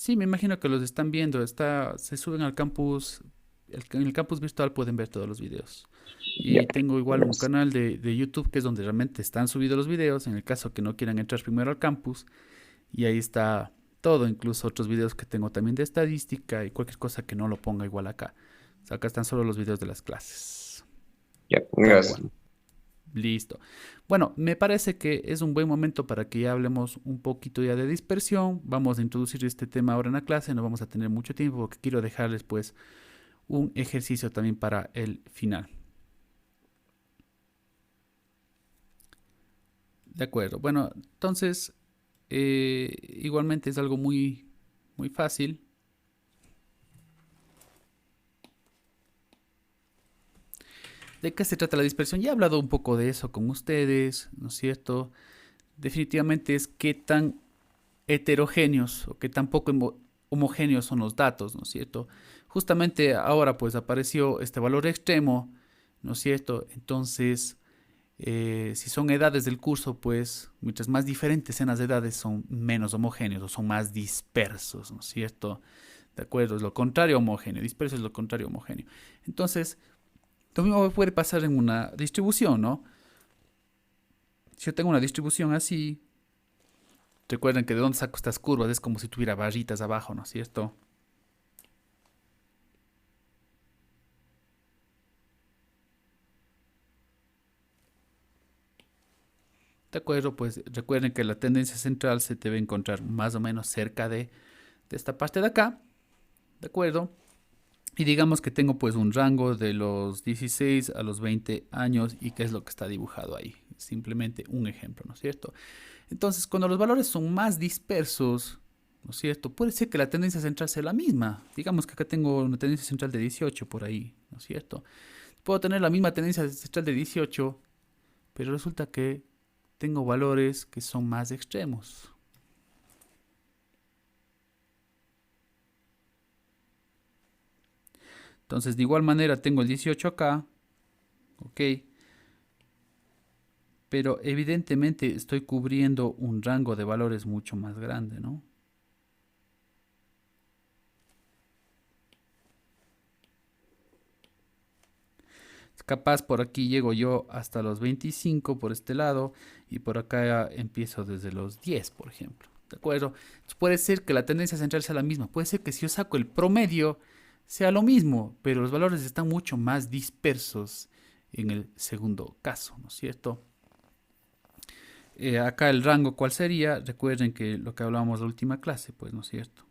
sí, me imagino que los están viendo. Se suben al campus. En el campus virtual pueden ver todos los videos. Ya. Y tengo igual un canal de YouTube que es donde realmente están subidos los videos. En el caso que no quieran entrar primero al campus. Y ahí está todo, incluso otros videos que tengo también de estadística y cualquier cosa que no lo ponga igual acá. O sea, acá están solo los videos de las clases. Ya, Tal gracias. cual. Listo. Bueno, me parece que es un buen momento para que ya hablemos un poquito ya de dispersión. Vamos a introducir este tema ahora en la clase, no vamos a tener mucho tiempo porque quiero dejarles pues un ejercicio también para el final. De acuerdo. Bueno, entonces, igualmente es algo muy, muy fácil. ¿De qué se trata la dispersión? Ya he hablado un poco de eso con ustedes, ¿no es cierto? Definitivamente es qué tan heterogéneos o qué tan poco homogéneos son los datos, ¿no es cierto? Justamente ahora pues apareció este valor extremo, ¿no es cierto? Entonces, si son edades del curso, pues mientras más diferentes sean las edades son menos homogéneos o son más dispersos, ¿no es cierto? De acuerdo, es lo contrario a homogéneo, disperso es lo contrario a homogéneo. Entonces, lo mismo puede pasar en una distribución, ¿no? Si yo tengo una distribución así, recuerden que de dónde saco estas curvas es como si tuviera barritas abajo, ¿no es cierto? De acuerdo, pues recuerden que la tendencia central se debe encontrar más o menos cerca de esta parte de acá, ¿de acuerdo? Y digamos que tengo pues un rango de los 16 a los 20 años y qué es lo que está dibujado ahí. Simplemente un ejemplo, ¿no es cierto? Entonces, cuando los valores son más dispersos, ¿no es cierto? Puede ser que la tendencia central sea la misma. Digamos que acá tengo una tendencia central de 18 por ahí, ¿no es cierto? Puedo tener la misma tendencia central de 18, pero resulta que tengo valores que son más extremos. Entonces, de igual manera tengo el 18 acá, ¿ok? Pero evidentemente estoy cubriendo un rango de valores mucho más grande, ¿no? Capaz por aquí llego yo hasta los 25 por este lado y por acá empiezo desde los 10, por ejemplo. ¿De acuerdo? Entonces puede ser que la tendencia central sea la misma. Puede ser que si yo saco el promedio sea lo mismo, pero los valores están mucho más dispersos en el segundo caso, ¿no es cierto? Acá el rango, ¿cuál sería? Recuerden que lo que hablábamos la última clase, pues, ¿no es cierto?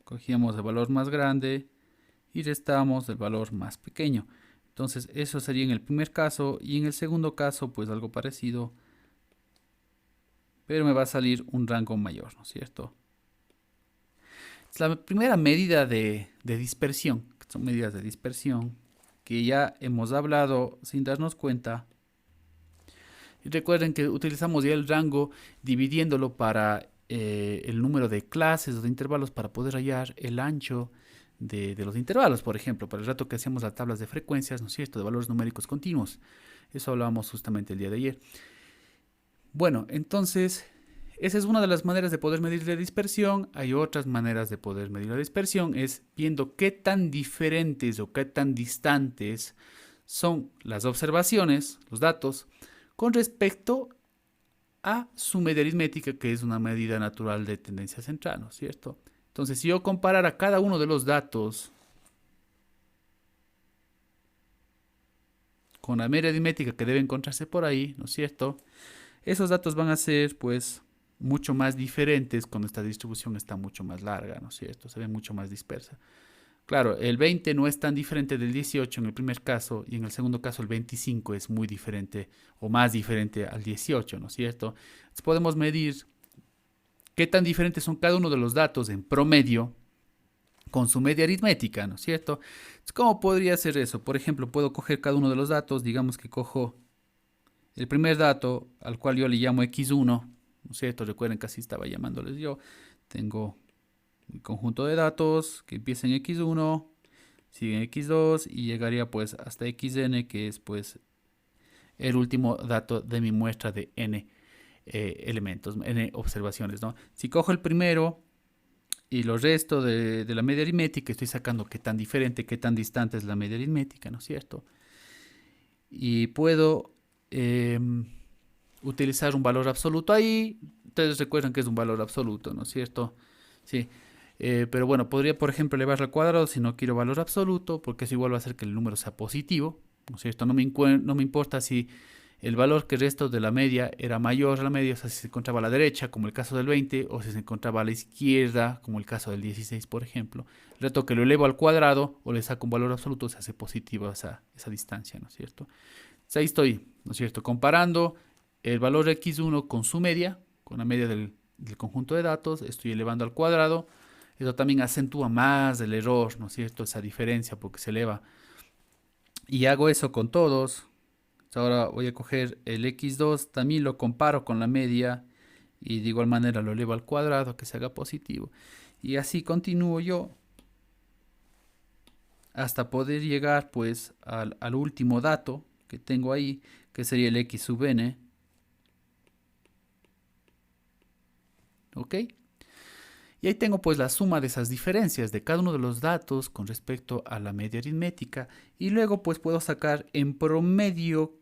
Cogíamos el valor más grande y restábamos el valor más pequeño. Entonces, eso sería en el primer caso y en el segundo caso, pues algo parecido, pero me va a salir un rango mayor, ¿no es cierto? Es la primera medida de dispersión, que son medidas de dispersión, que ya hemos hablado sin darnos cuenta. Y recuerden que utilizamos ya el rango dividiéndolo para el número de clases o de intervalos para poder hallar el ancho de los intervalos, por ejemplo, para el rato que hacíamos las tablas de frecuencias, ¿no es cierto?, de valores numéricos continuos. Eso hablábamos justamente el día de ayer. Bueno, entonces, esa es una de las maneras de poder medir la dispersión. Hay otras maneras de poder medir la dispersión, es viendo qué tan diferentes o qué tan distantes son las observaciones, los datos, con respecto a su media aritmética, que es una medida natural de tendencia central, ¿no es cierto? Entonces, si yo comparara cada uno de los datos con la media aritmética que debe encontrarse por ahí, ¿no es cierto? Esos datos van a ser, pues, mucho más diferentes cuando esta distribución está mucho más larga, ¿no es cierto? Se ve mucho más dispersa. Claro, el 20 no es tan diferente del 18 en el primer caso y en el segundo caso el 25 es muy diferente o más diferente al 18, ¿no es cierto? Entonces podemos medir qué tan diferentes son cada uno de los datos en promedio con su media aritmética, ¿no es cierto? Entonces, ¿cómo podría ser eso? Por ejemplo, puedo coger cada uno de los datos, digamos que cojo el primer dato al cual yo le llamo x1, ¿no es cierto? Recuerden que así estaba llamándoles yo. Tengo un conjunto de datos que empieza en x1, sigue en x2 y llegaría pues hasta xn, que es pues el último dato de mi muestra de n elementos, n observaciones, ¿no? Si cojo el primero y lo resto de la media aritmética, estoy sacando qué tan diferente, qué tan distante es la media aritmética, ¿no es cierto? Y puedo utilizar un valor absoluto ahí. Ustedes recuerdan que es un valor absoluto, ¿no es cierto? Sí. Pero bueno, podría, por ejemplo, elevarlo al cuadrado si no quiero valor absoluto, porque eso igual va a hacer que el número sea positivo, ¿no es cierto? No me importa si el valor que resto de la media era mayor a la media, o sea, si se encontraba a la derecha, como el caso del 20, o si se encontraba a la izquierda, como el caso del 16, por ejemplo. El resto que lo elevo al cuadrado o le saco un valor absoluto, se hace positiva esa distancia, ¿no es cierto? Entonces ahí estoy, ¿no es cierto? Comparando el valor x1 con su media, con la media del conjunto de datos, estoy elevando al cuadrado. Eso también acentúa más el error, ¿no es cierto? Esa diferencia porque se eleva. Y hago eso con todos. Ahora voy a coger el x2, también lo comparo con la media y de igual manera lo elevo al cuadrado que se haga positivo. Y así continúo yo hasta poder llegar pues al último dato que tengo ahí, que sería el x sub n. ¿Ok? Y ahí tengo pues la suma de esas diferencias de cada uno de los datos con respecto a la media aritmética. Y luego pues puedo sacar en promedio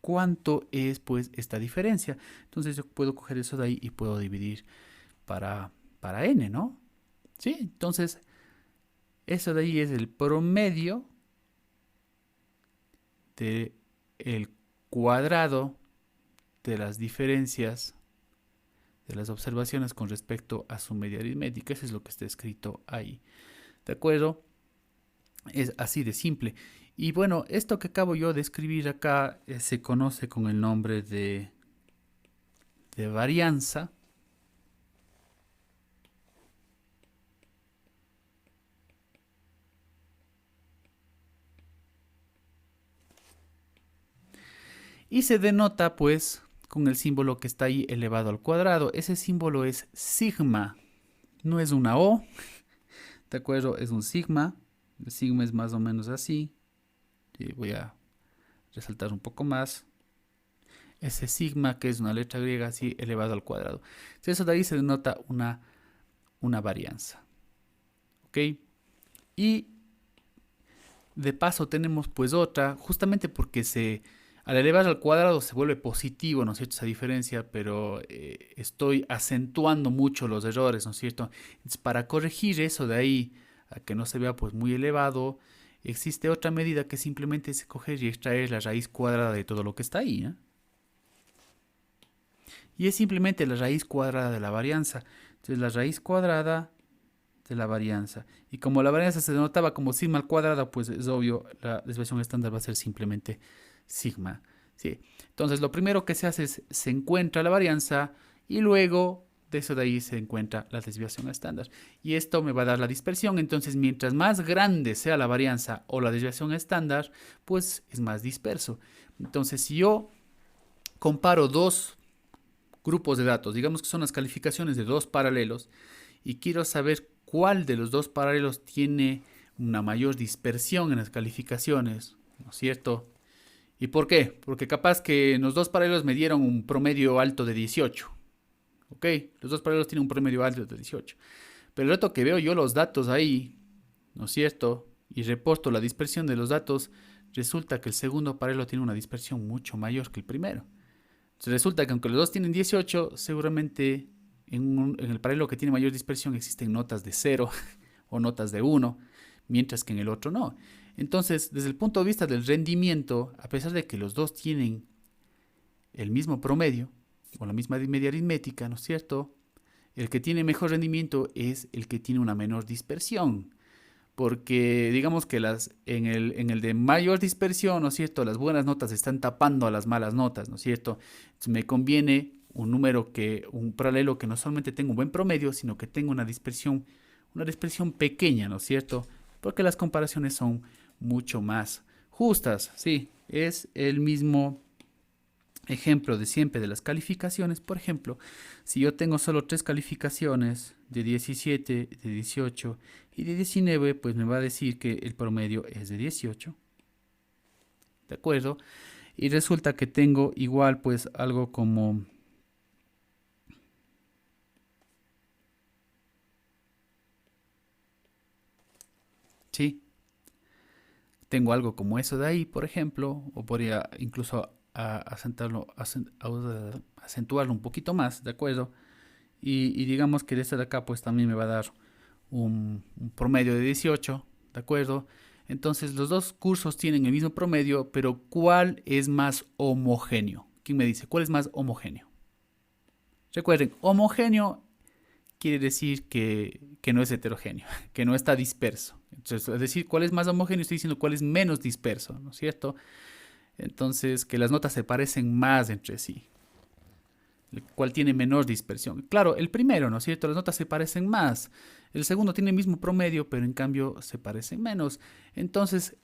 cuánto es pues esta diferencia. Entonces yo puedo coger eso de ahí y puedo dividir para n, ¿no? ¿Sí? Entonces eso de ahí es el promedio del cuadrado de las diferencias de las observaciones con respecto a su media aritmética. Eso es lo que está escrito ahí. ¿De acuerdo? Es así de simple. Y bueno, esto que acabo yo de escribir acá se conoce con el nombre de varianza. Y se denota pues con el símbolo que está ahí elevado al cuadrado. Ese símbolo es sigma. No es una O, ¿de acuerdo? Es un sigma. El sigma es más o menos así. Y voy a resaltar un poco más. Ese sigma, que es una letra griega así elevado al cuadrado. Entonces, eso de ahí se denota una varianza. ¿Ok? Y de paso tenemos pues otra, justamente porque al elevar al cuadrado se vuelve positivo, ¿no es cierto? Esa diferencia, pero estoy acentuando mucho los errores, ¿no es cierto? Entonces, para corregir eso de ahí, a que no se vea pues muy elevado, existe otra medida que simplemente es coger y extraer la raíz cuadrada de todo lo que está ahí, ¿eh? Y es simplemente la raíz cuadrada de la varianza. Entonces la raíz cuadrada de la varianza. Y como la varianza se denotaba como sigma al cuadrado, pues es obvio, la desviación estándar va a ser simplemente sigma. ¿Sí? Entonces lo primero que se hace es se encuentra la varianza y luego de eso de ahí se encuentra la desviación estándar. Y esto me va a dar la dispersión. Entonces mientras más grande sea la varianza o la desviación estándar, pues es más disperso. Entonces si yo comparo dos grupos de datos, digamos que son las calificaciones de dos paralelos, y quiero saber cuál de los dos paralelos tiene una mayor dispersión en las calificaciones, ¿no es cierto? ¿Y por qué? Porque capaz que en los dos paralelos me dieron un promedio alto de 18, ¿ok? Los dos paralelos tienen un promedio alto de 18. Pero el rato que veo yo los datos ahí, ¿no es cierto? Y reporto la dispersión de los datos, resulta que el segundo paralelo tiene una dispersión mucho mayor que el primero. Resulta que aunque los dos tienen 18, seguramente en el paralelo que tiene mayor dispersión existen notas de 0 o notas de 1, mientras que en el otro no. Entonces, desde el punto de vista del rendimiento, a pesar de que los dos tienen el mismo promedio o la misma media aritmética, ¿no es cierto? El que tiene mejor rendimiento es el que tiene una menor dispersión. Porque digamos que en el de mayor dispersión, ¿no es cierto? Las buenas notas están tapando a las malas notas, ¿no es cierto? Entonces me conviene un paralelo que no solamente tenga un buen promedio, sino que tenga una dispersión pequeña, ¿no es cierto? Porque las comparaciones son mucho más justas, sí, es el mismo ejemplo de siempre de las calificaciones. Por ejemplo, si yo tengo solo tres calificaciones de 17, de 18 y de 19, pues me va a decir que el promedio es de 18. ¿De acuerdo? Y resulta que tengo igual pues algo como... Sí, tengo algo como eso de ahí, por ejemplo, o podría incluso acentuarlo un poquito más, ¿de acuerdo? y digamos que de esta de acá pues también me va a dar un promedio de 18, ¿de acuerdo? Entonces los dos cursos tienen el mismo promedio, pero ¿cuál es más homogéneo? ¿Quién me dice? ¿Cuál es más homogéneo? Recuerden, homogéneo quiere decir que no es heterogéneo, que no está disperso. Entonces, es decir, cuál es más homogéneo, estoy diciendo cuál es menos disperso, ¿no es cierto? Entonces, que las notas se parecen más entre sí. El cual tiene menor dispersión. Claro, el primero, ¿no es cierto? Las notas se parecen más. El segundo tiene el mismo promedio, pero en cambio se parecen menos. Entonces,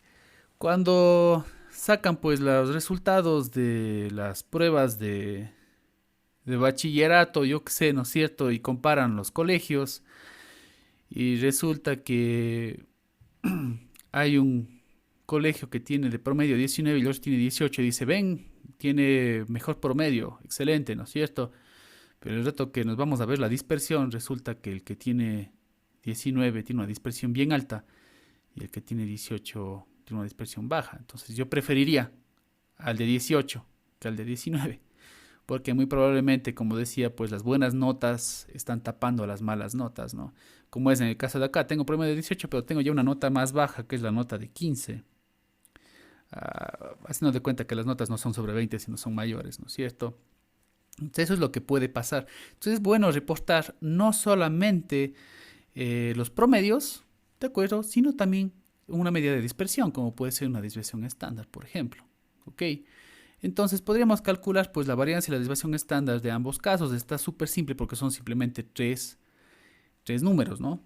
cuando sacan pues los resultados de las pruebas de bachillerato, yo qué sé, ¿no es cierto? Y comparan los colegios y resulta que hay un colegio que tiene de promedio 19 y el otro tiene 18 y dice, ven, tiene mejor promedio, excelente, ¿no es cierto? Pero el rato que nos vamos a ver la dispersión, resulta que el que tiene 19 tiene una dispersión bien alta y el que tiene 18 tiene una dispersión baja. Entonces yo preferiría al de 18 que al de 19. Porque muy probablemente, como decía, pues las buenas notas están tapando a las malas notas, ¿no? Como es en el caso de acá, tengo promedio de 18, pero tengo ya una nota más baja, que es la nota de 15. Haciendo de cuenta que las notas no son sobre 20, sino son mayores, ¿no es cierto? Entonces eso es lo que puede pasar. Entonces es bueno reportar no solamente los promedios, ¿de acuerdo? Sino también una medida de dispersión, como puede ser una desviación estándar, por ejemplo. ¿Ok? Entonces podríamos calcular pues la varianza y la desviación estándar de ambos casos. Está súper simple porque son simplemente tres números, ¿no?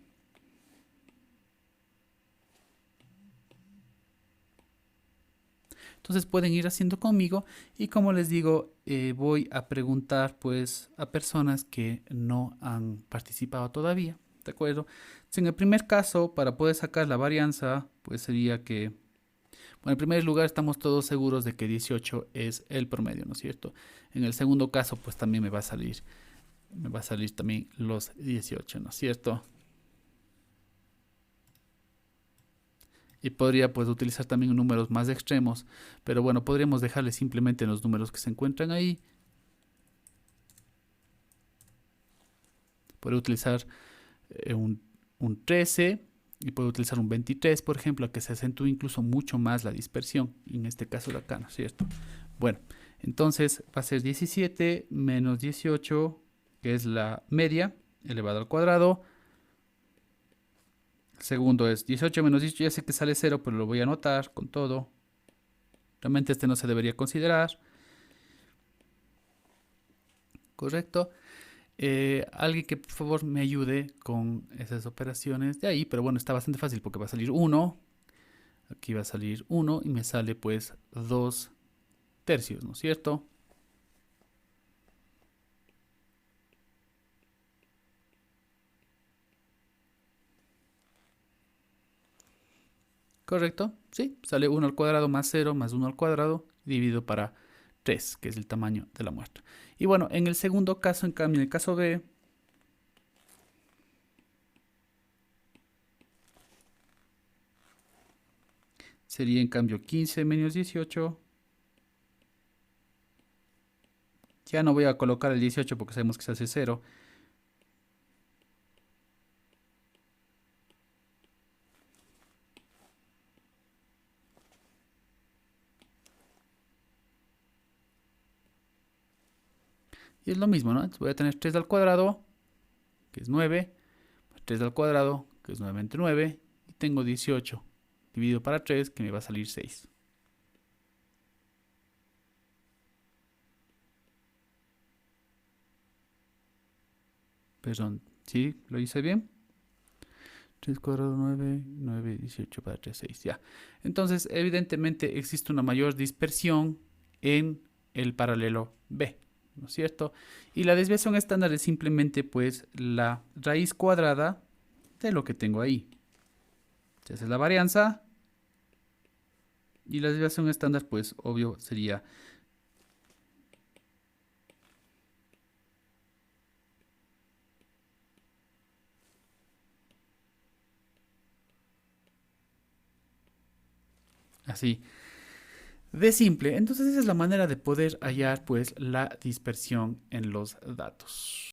Entonces pueden ir haciendo conmigo y como les digo, voy a preguntar pues a personas que no han participado todavía, ¿de acuerdo? Entonces, en el primer caso, para poder sacar la varianza, pues sería que, bueno, en primer lugar estamos todos seguros de que 18 es el promedio, ¿no es cierto? En el segundo caso, pues también me va a salir también los 18, ¿no es cierto? Y podría pues utilizar también números más extremos, pero bueno, podríamos dejarle simplemente los números que se encuentran ahí. Podría utilizar un 13 y puedo utilizar un 23, por ejemplo, que se acentúe incluso mucho más la dispersión, en este caso de acá, ¿no es cierto? Bueno, entonces va a ser 17 menos 18, que es la media, elevado al cuadrado. El segundo es 18 menos 18, ya sé que sale 0, pero lo voy a anotar con todo. Realmente este no se debería considerar. Correcto. Alguien que por favor me ayude con esas operaciones de ahí, pero bueno, está bastante fácil porque va a salir 1, aquí va a salir 1 y me sale pues 2 tercios, ¿no es cierto? ¿Correcto? Sí, sale 1 al cuadrado más 0 más 1 al cuadrado dividido para 3, que es el tamaño de la muestra. Y bueno, en el segundo caso, en cambio, en el caso B, sería en cambio 15 menos 18. Ya no voy a colocar el 18 porque sabemos que se hace 0. Y es lo mismo, ¿no? Entonces voy a tener 3 al cuadrado, que es 9, más 3 al cuadrado, que es nuevamente 9, y tengo 18 dividido para 3, que me va a salir 6. Perdón, ¿sí? ¿Lo hice bien? 3 cuadrado 9, 9, 18 para 3, 6, ya. Entonces, evidentemente existe una mayor dispersión en el paralelo B, ¿no es cierto? Y la desviación estándar es simplemente pues la raíz cuadrada de lo que tengo ahí. Esa es la varianza. Y la desviación estándar pues obvio sería así de simple. Entonces esa es la manera de poder hallar pues la dispersión en los datos.